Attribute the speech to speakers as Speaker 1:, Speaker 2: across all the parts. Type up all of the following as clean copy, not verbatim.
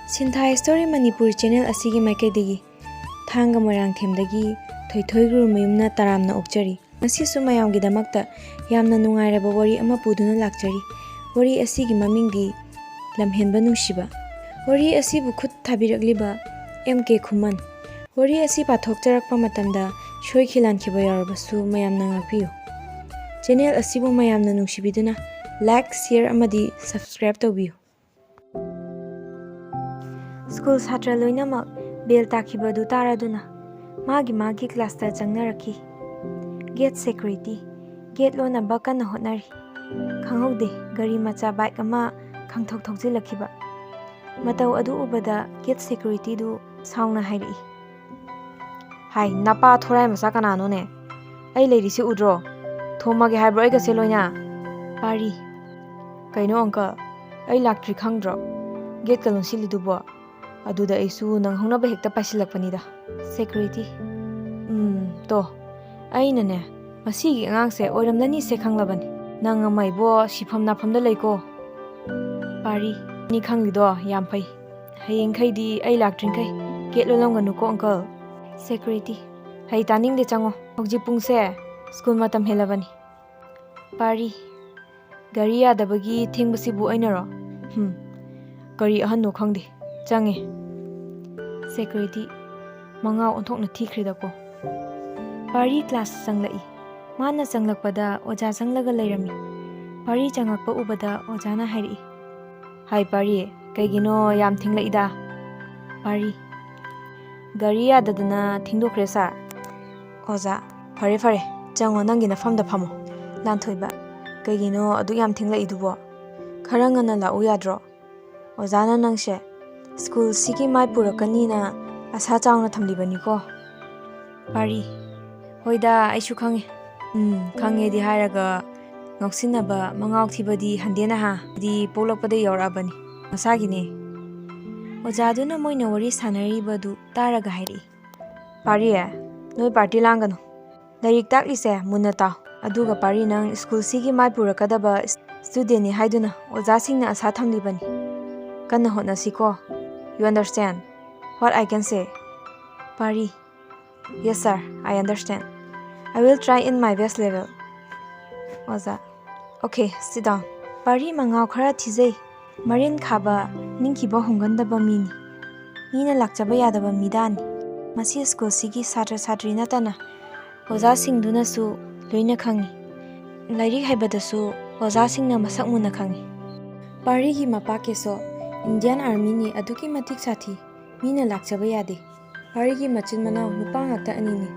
Speaker 1: Sinthai Story Manipur channel asigi maikaidagi Thanga Moirangthemdagi Thoithoi Gurumayumna taramna okjari. Masisu mayamgidamakta yamna nungairaba wari ama puduna lakjari. Wari asigi mamingdi Lamhenba Nungshiba. Wari asibu khut thabiragliba MK Khuman. Wari asi pathokjarakpa matamda shoi khilankiba yarabasu mayamna ngakpiyu. Channel asibu mayamna nungshibiduna like, share amadi subscribe tawbiyu. School Satra Loinamak Bell Takibadu Taraduna Magi class ta Jangnaraki Gate Security Gate Lona Bakana Hotnari Kangode Gari Macha Bike Ama Kangtok Tokzilakiba Matau Adu Ubada Gate Security du Sauna Hairi Hai Napa Thorai Masakana None Ai Lady Si Udro Thomagi Hybroiga Seloina Pari Kaino Uncle Ai Laktri Kangdro Gate Kalon Silidubo Aduda isu nang hongnaba hekta paisilakpanida security to aina ne masigi angangse oiramlani se khanglabani nang amaibo sifam nafamda leiko pari ni khanglido yam phai hayeng khaidi ai laktrinkai ketlo lamganu ko uncle security hai taning de chango hogji pungse school matam helabani pari gari yadabagi thengbasi bu ainaro gari ahanno khangdi Change Security Mangao onthokna thikridako Pari class sanglai Mana sanglakpada oja sanglaga leirami Pari changakpa ubada ojana hairi Hai pari kaigino yam thinglaida Pari Gari yadadana thingdokre sa Oja fare chango nangina famda phamo Lanthoiba kaigino adu yam thinglaidubo Kharangana lau yadro Ojana nangshe School sigi mai purakani na asa changna thamlibani ko Pari hoida aishu khange khange di hairaga ngoksinaba mangauk thibadi handena ha di polakpada yorabani masagine ojaduna moina wari sanari badu taraga hairi Pari noi party langano darik taklise munata aduga pari nang school sigi mai purakadaba student ni haiduna oja singna asa thamlibani kanna hotna siko You understand what I can say? Pari Yes sir, I understand. I will try in my best level. Oza Okay, sit down. Pari mangao khara thizei Marin khaba ningkiba hongandaba mini Mina lakchaba yadaba midani Masi school sigi satra satri natana Oza singduna su loina khangi Lairik haibadasu oza singna masak muna khangi Pari gi mapa keso Indian Army ni aduki matik sathi mina lakchaba yade Pari gi machin manau nupa ngakta anini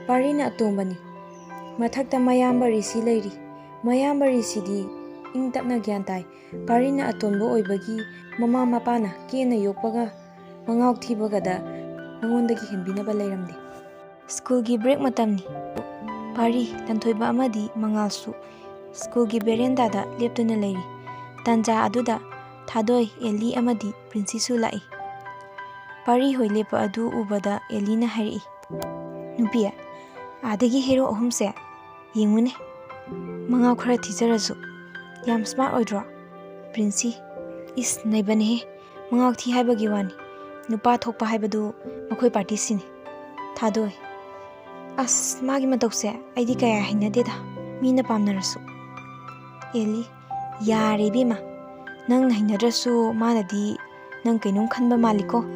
Speaker 1: Pari na atombani mathakta mayamba risi leiri mayamba risi di ing tapna gyan tai Pari na atombo oibagi mama mapana kena yokpaga mangauk thibaga da mangondagi henbinaba leiramde School gi break matamni Pari tanthoiba amadi mangalsu School gi berenda da leptuna leiri tanja aduda Thoithoi Eli amadi Princessu lai Pari hoi lepa adu ubada Elina hari Nupia adagi hero ahumse yengmune mangau khara thijarasu yam smart oidro Prince is naibane mangau thi haibagi wani nupa thokpa haibadu makhoi party sini Thoithoi as magi matokse aidi kaya hainadeda mina pamnarasu Eli yare bima Nang nahinadarasu manadi nang kainong khanba maliko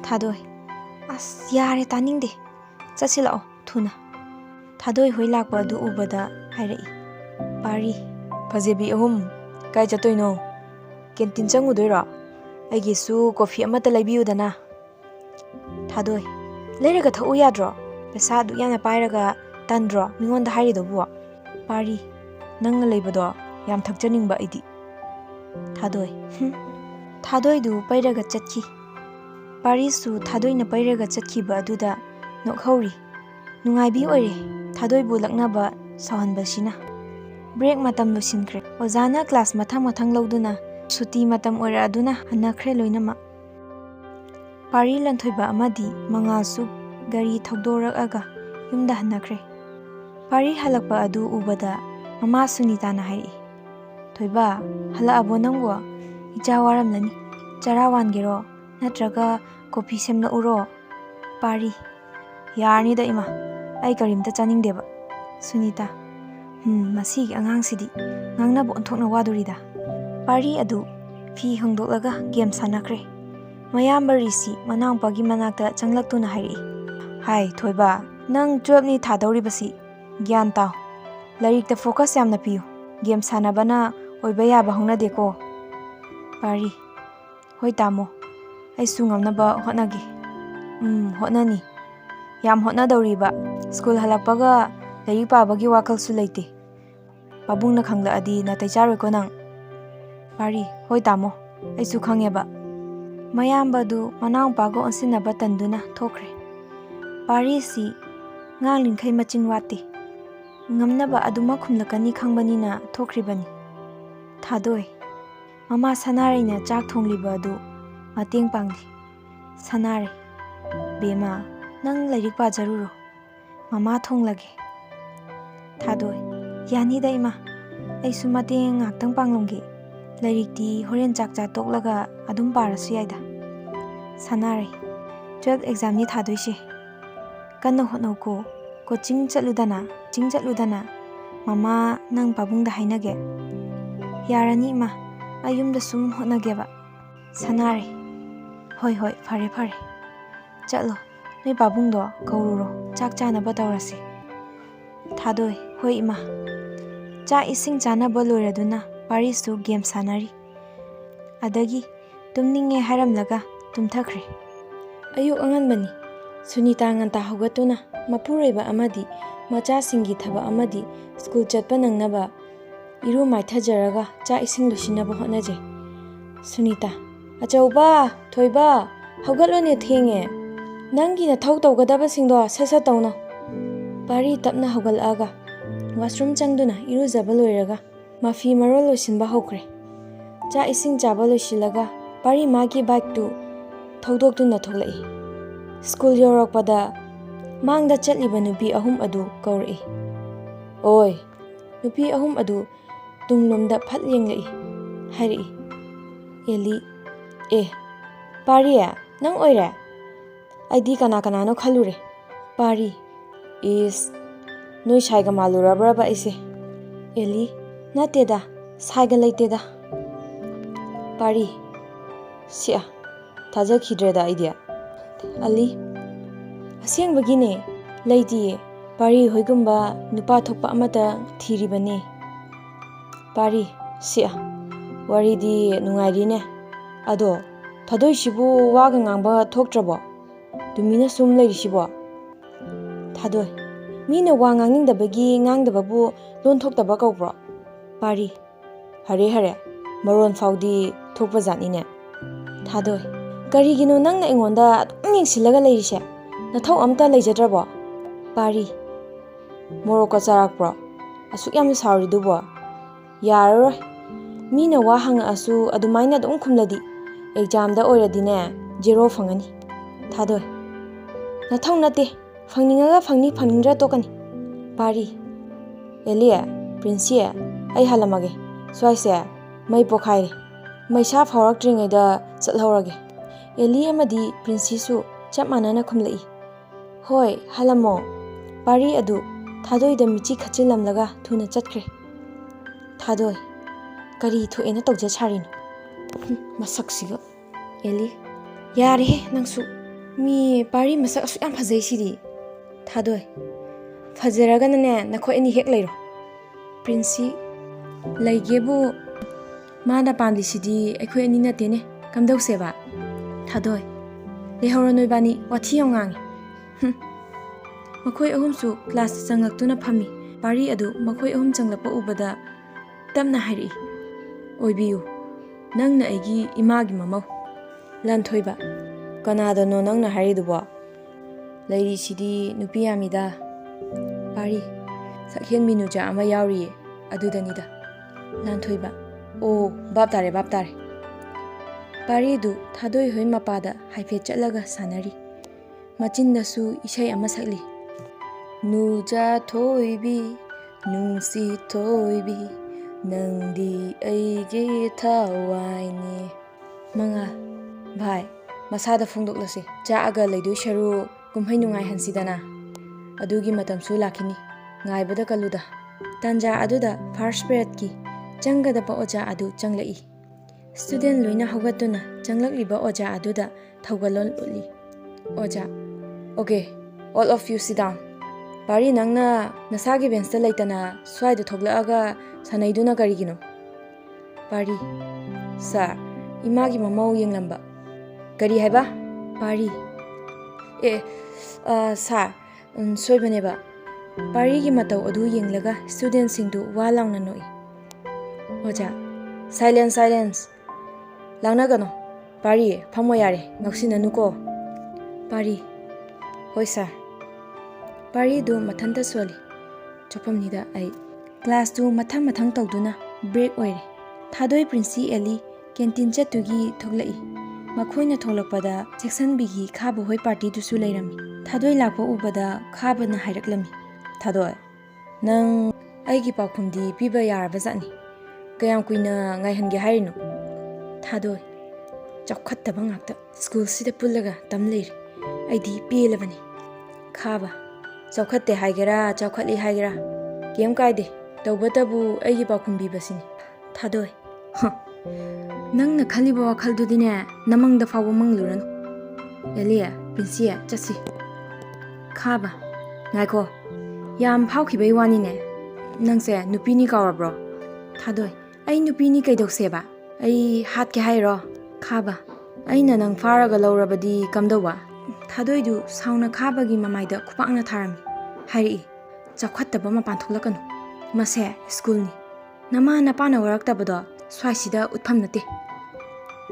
Speaker 1: Thoithoi as yare taningde chasilao thuna Thoithoi hoi lakpa du ubada hairai Pari Fajebi ahum kai chatoino canteen changudoira aigisu coffee amata laibiyudana Thoithoi leiraga thau yadro pesa du yana pairaga tandro mingonda hairidobu Pari nang leibado yam thakjaningba idi Thoithoi Thoithoi du pairaga chatki Pari su Thoithoi na pairaga chatkiba aduda nokhauri nungaibi oire Thoithoi bu laknaba sawanba sina break matam losinkre ojana class mathang lauduna suti matam ora aduna hanakhre loinama Pari lanthoiba amadi mangalsu gari thogdorakaga yumda hanakhre Pari halakpa adu ubada mama Sunita na hai Thoiba hala abo nangwa ija waram lani chara wan gero Natraga coffee semlakuro. Pari. Yarnida ima. Ai karimta chaningdeba. Sunita. Masigi angangsidi. Ngangnaba onthokna wadurida. Pari adu fi hongdoklaga game sanakre. Mayamba risi manampagi manakta changlaktuna hairi. Hai Thoiba, nang 12 ni thadoribasi. Gyan taw. Larikta focus yamna piyu. Game sanabana oiba yaba hongnadeko. Pari. Hoi tamo. Ai su ngamnaba hotnage. Hotnani. Yam hotnadoriba. School halakpaga larik pabagi wakalsu leite. Pabungna khanglaadi natai charweko nang. Pari. Hoi tamo. Ai su khangeba. Mayamba du manampago onsinaba tanduna thokre. Pari si nganglingkhai machin wate. Ngamnaba aduma khumlakani khangbanina thokribani. Thadoi. Mama Sanaraina chak thongliba adu mateng pangli. Sanare. Bema nang lairik pajaruro. Mama thonglage. Thadoi. Yanida ima. Aisu mateng ngaktang panglongge. Lairikti horen chak toklaga adum parasu yaida. Sanare. 12 exam ni thadoise. Kanna hotnauko. Coaching chatludana. Mama nang pabungda hainage. Yarani ima. Ayumda sum hotnageba. Sanare. Hoi fare. Chatlo. Noi pabungdo kaururo. Chak chanaba taurasi. Thadoi. Hoi ima. Chak ising chanaba loiraduna. Parisu game sanari. Adagi tumninge haramlaga tumthakre. Ayuk anganbani. Sunita nganta hogatuna mapuraiba amadi macha singi thaba amadi school chatpa nangnaba iru maithajaraga cha ising lusinaba hotnaje. Sunita. Achauba, Thoiba, hogatlone thenge. Nangi na thau tawgadaba singdo sasa tawno. Pari tapna hogalaga. Washroom changduna iruzaba loiraga. Mafi marol loisinba hokre. Cha ising chaba loisilaga Pari magi bike tu thawdoktuna tholai. School yorokpada mangda chatliba nupi ahum adu kauri. Oi, nupi ahum adu tunglomda phat yenglai. Hari. Eli. Pari nang oira. Aidi kana no khalure. Pari. Is noi shaiga malura braba ise. Eli. Nateda. Saiga laiteda. Pari. Sia. Taja khidreda idea. Ali. Asyang bagine. Laiti. Pari hoigumba nupa thokpa amata thiribane. Pari. Sia. Waridi nungairine. Ado. Thadoi shibu waga ngangba thoktrabo. Dumina sum lairisibo. Thadoi. Mina wa ngangingdabagi ngangdababu lon thokdaba kaubro. Pari. Hare. Maron faudi thokpa zatnine. Thadoi. Karigino nangna ingonda yengsilaga leirise. Nathau amta leijadrabo. Pari. Moroko charakpro. Asuk yam sauridubo. Yararoi. Mina wa hanga asu adumaina dum khumladi. Exam da oiradine 0 fangani. Thadoi. Nathau nate. Fangningaga fangnindra tokani. Pari. Elia. Prince. Ai halamage. Swaise. Mai pokhaire. Maisa phauraktringaida chathaurage. Eli amadi Prince chap manana khumlai. Hoi halamo. Pari adu Thadoi da michi khachilamlaga thuna chatkre. Thadoi. Kari thoena tawja charino. Masaksiga. Eli. Yare nangsu. Mi Pari masak asu yam phajai sidi. Thadoi. Phajaraga nane nakhoi ani hek lairo. Prince. Laigebu Mada pamli sidi akhoi ani natene kamdau seba. Thadoi. Lehora noibani wathi yongang. Makhoi ahumsu class changaktuna phami. Pari adu makhoi ahum changlapa ubada tamna hari. Oibiyu. Nangna aigi imagi mamau. Lanthoiba. Kanadano nangna haridubo. Lairi sidi nupi yamida. Pari. Sakhen minuja ama yauri adudanida. Lanthoiba. Oh, bab tare. Pari du Thadoi hoi mapada haifet chatlaga sanari. Machindasu isai ama sakli. Nuja thoibi, nungsi thoibi, nangdi aige thawaini. Manga, bhai,
Speaker 2: ꯃꯁꯥꯗ ꯐꯣꯡꯗꯣꯛꯂꯁꯤ ꯆꯥꯛꯑꯒ ꯂꯩꯗꯣꯏ ꯁꯔꯨ ꯀꯨꯝꯍꯩ ꯅꯨꯡꯉꯥꯏꯍꯟꯁꯤꯗꯅ ꯑꯗꯨꯒꯤ ꯃꯇꯝꯁꯨ ꯂꯥꯛꯈꯤꯅꯤ ꯉꯥꯏꯕꯗ ꯀꯜꯂꯨꯗ ꯇꯥꯟꯖꯥ ꯑꯗꯨꯗ first ꯄꯦꯔꯦꯗꯀꯤ ꯆꯪꯒꯗꯕ ꯑꯣꯖꯥ ꯑꯗꯨ ꯆꯪꯂꯛꯏ ꯁ꯭ꯇꯨꯗꯦꯟ ꯂꯣꯏꯅ ꯍꯧꯒꯠꯇꯨꯅ ꯆꯪꯂꯛꯂꯤꯕ ꯑꯣꯖꯥ ꯑꯗꯨꯗ ꯊꯧꯒꯜꯂꯣꯟ ꯎꯠꯂꯤ ꯑꯣꯖꯥ okay all of you sit down ꯄꯥꯔꯤ ꯅꯪꯅ ꯅꯁꯥꯒꯤ ꯕꯦꯟꯁꯇ ꯂꯩꯇꯅ ꯁ꯭ꯋꯥꯏꯗ ꯊꯣꯛꯂꯛꯑꯒ ꯁꯥꯟꯅꯩꯗꯨꯅ ꯀꯔꯤꯒꯤꯅꯣ ꯄꯥꯔꯤ ꯁꯥꯔ ꯏꯃꯥꯒꯤ ꯃꯃꯧ ꯌꯦꯡꯂꯝꯕ ꯀꯔꯤ ꯍꯥꯏꯕ ꯄꯥꯔꯤ ꯁꯥꯔ ꯁꯣꯏꯕꯅꯦꯕ ꯄꯥꯔꯤꯒꯤ ꯃꯇꯧ ꯑꯗꯨ ꯌꯦꯡꯂꯒ ꯁ꯭ꯇꯨꯗꯦꯟꯁꯤꯡꯗꯨ ꯋꯥ ꯂꯥꯎꯅ ꯅꯣꯛꯏ ꯑꯣꯖꯥ ꯁꯥꯏꯂꯦꯟꯁ ꯂꯥꯡꯅꯒꯅꯣ ꯄꯥꯔꯤ ꯐꯝꯃꯣ ꯌꯥꯔꯦ ꯉꯥꯎꯁꯤꯟꯅꯅꯨꯀꯣ ꯄꯥꯔꯤ ꯍꯣꯏ ꯁꯥꯔ ꯄꯥꯔꯤꯗꯨ ꯃꯊꯟꯇ ꯁꯣꯜꯂꯤ ꯆꯠꯐꯝꯅꯤꯗ ꯑꯩ ꯀ꯭ꯂꯥꯁꯇꯨ ꯃꯊꯪ ꯇꯧꯗꯨꯅ ꯕ꯭ꯔꯦꯛ ꯑꯣꯏꯔꯦ ꯊꯥꯗꯣꯏ ꯄ꯭ꯔꯤꯟꯁꯤ ꯑꯦꯂꯤ ꯀꯦꯟꯇꯤꯟ ꯆꯠꯇꯨꯒꯤ ꯊꯣꯛꯂꯛꯏ ꯃꯈꯣꯏꯅ ꯊꯣꯛꯂꯛꯄꯗ ꯁꯦꯛꯁꯟꯕꯤꯒꯤ ꯈꯥꯕ ꯍꯣꯏ ꯄꯥꯔꯇꯤꯗꯨꯁꯨ ꯂꯩꯔꯝꯃꯤ ꯊꯥꯗꯣꯏ ꯂꯥꯛꯄ ꯎꯕꯗ ꯈꯥꯕꯅ ꯍꯥꯏꯔꯛꯂꯝꯃꯤ ꯊꯥꯗꯣꯏ ꯅꯪ ꯑꯩꯒꯤ ꯄꯥꯎꯈꯨꯝꯗꯤ ꯄꯤꯕ ꯌꯥꯔꯕꯖꯥꯠꯅꯤ ꯀꯌꯥꯝ ꯀꯨꯏꯅ ꯉꯥꯏꯍꯟꯒꯦ ꯍꯥꯏꯔꯤꯅꯣ ꯊꯥꯗꯣꯏ ꯆꯥꯎꯈꯠꯇꯕ ꯉꯥꯛꯇ ꯁ꯭ꯀꯨꯜꯁꯤꯗ ꯄꯨꯜꯂꯒ ꯇꯝ ꯂꯩꯔꯦ ꯑꯩꯗꯤ ꯄꯦꯜꯂꯕꯅꯤ ꯈꯥꯕ ꯆꯥꯎꯈꯠꯇꯦ ꯍꯥꯏꯒꯦꯔꯥ ꯆꯥꯎꯈꯠꯂꯤ ꯍꯥꯏꯒꯦꯔꯥ ꯀꯩꯝ ꯀꯥꯏꯗꯦ ꯇꯧꯕꯇꯕꯨ ꯑꯩꯒꯤ ꯄꯥꯎꯈꯨꯝ ꯄꯤꯕꯁꯤꯅꯤ ꯊꯥꯗꯣꯏ ꯅꯪꯅ ꯈꯜꯂꯤꯕ ꯋꯥꯈꯜꯗꯨꯗꯤꯅꯦ ꯅꯃꯪꯗ ꯐꯥꯎꯕ ꯃꯪꯂꯨꯔꯅꯨ ꯑꯦꯂꯤ ꯄ꯭ꯔꯤꯟꯁꯤ ꯆꯠꯁꯤ ꯈꯥꯕ ꯉꯥꯏꯈꯣ ꯌꯥꯝ ꯐꯥꯎꯈꯤꯕꯩ ꯋꯥꯅꯤꯅꯦ ꯅꯪꯁꯦ ꯅꯨꯄꯤꯅꯤ ꯀꯥꯎꯔꯕ꯭ꯔꯣ ꯊꯥꯗꯣꯏ ꯑꯩ ꯅꯨꯄꯤꯅꯤ ꯀꯩꯗꯧꯁꯦꯕ ꯑꯩ ꯍꯥꯠꯀꯦ ꯍꯥꯏꯔꯣ ꯈꯥꯕ ꯑꯩꯅ ꯅꯪ ꯐꯥꯔꯒ ꯂꯧꯔꯕꯗꯤ ꯀꯝꯗꯧꯕ ꯊꯥꯗꯣꯏꯗꯨ ꯁꯥꯎꯅ ꯈꯥꯕꯒꯤ ꯃꯃꯥꯏꯗ ꯈꯨꯄꯥꯛꯅ ꯊꯥꯔꯝꯃꯤ ꯍꯥꯏꯔꯛꯏ ꯆꯥꯎꯈꯠꯇꯕ ꯃꯄꯥꯟ ꯊꯣꯛꯂꯛꯀꯅꯨ ꯃꯁꯦ ꯁ꯭ꯀꯨꯜꯅꯤ ꯅꯃꯥ ꯅꯄꯥꯅ ꯋꯥꯔꯛꯇꯕꯗꯣ ꯁ꯭ꯋꯥꯏꯁꯤꯗ ꯎꯠꯐꯝ ꯅꯠꯇꯦ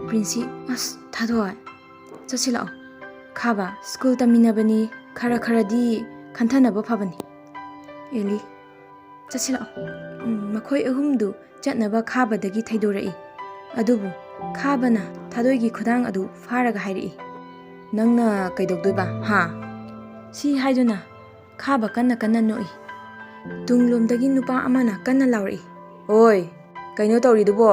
Speaker 2: ꯄ꯭ꯔꯤꯟꯁꯤ ꯑꯁ ꯊꯥꯗꯣꯏ ꯆꯠꯁꯤ ꯂꯥꯛꯑꯣ ꯈꯥꯕ ꯁ꯭ꯀꯨꯜ ꯇꯝꯃꯤꯟꯅꯕꯅꯤ ꯈꯔꯗꯤ ꯈꯟꯊꯅꯕ ꯐꯕꯅꯤ ꯑꯦꯂꯤ ꯆꯠꯁꯤ ꯂꯥꯛꯑꯣ ꯃꯈꯣꯏ ꯑꯍꯨꯝꯗꯨ ꯆꯠꯅꯕ ꯈꯥꯕꯗꯒꯤ ꯊꯩꯗꯣꯔꯛꯏ ꯑꯗꯨꯕꯨ ꯈꯥꯕꯅ ꯊꯥꯗꯣꯏꯒꯤ ꯈꯨꯗꯥꯡ ꯑꯗꯨ ꯐꯥꯔꯒ ꯍꯥꯏꯔꯛꯏ ꯅꯪꯅ ꯀꯩꯗꯧꯗꯣꯏꯕ ꯍꯥ ꯁꯤ ꯍꯥꯏꯗꯨꯅ ꯈꯥꯕ ꯀꯟꯅ ꯅꯣꯛꯏ ꯇꯨꯡꯂꯣꯝꯗꯒꯤ ꯅꯨꯄꯥ ꯑꯃꯅ ꯀꯟꯅ ꯂꯥꯎꯔꯛꯏ ꯑꯣꯏ ꯀꯩꯅꯣ ꯇꯧꯔꯤꯗꯨꯕꯣ